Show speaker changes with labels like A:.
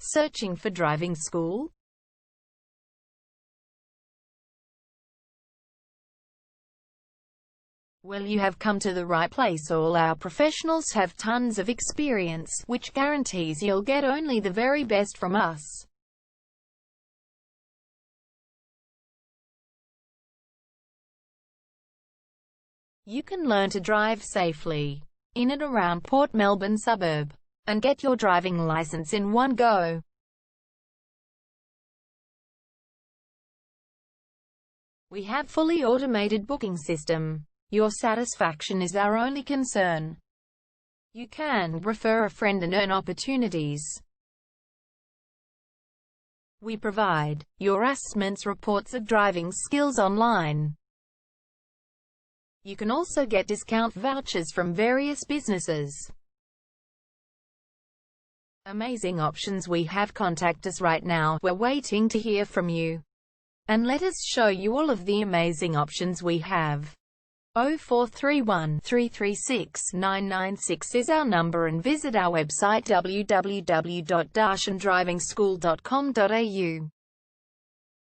A: Searching for driving school? Well, you have come to the right place. All our professionals have tons of experience, which guarantees you'll get only the very best from us. You can learn to drive safely in and around Port Melbourne suburb, and get your driving license in one go. We have fully automated booking system. Your satisfaction is our only concern. You can refer a friend and earn opportunities. We provide your assessments reports of driving skills online. You can also get discount vouchers from various businesses. Amazing options we have. Contact us right now. We're waiting to hear from you. And let us show you all of the amazing options we have. 0431 336 996 is our number, and visit our website www.darshandrivingschool.com.au.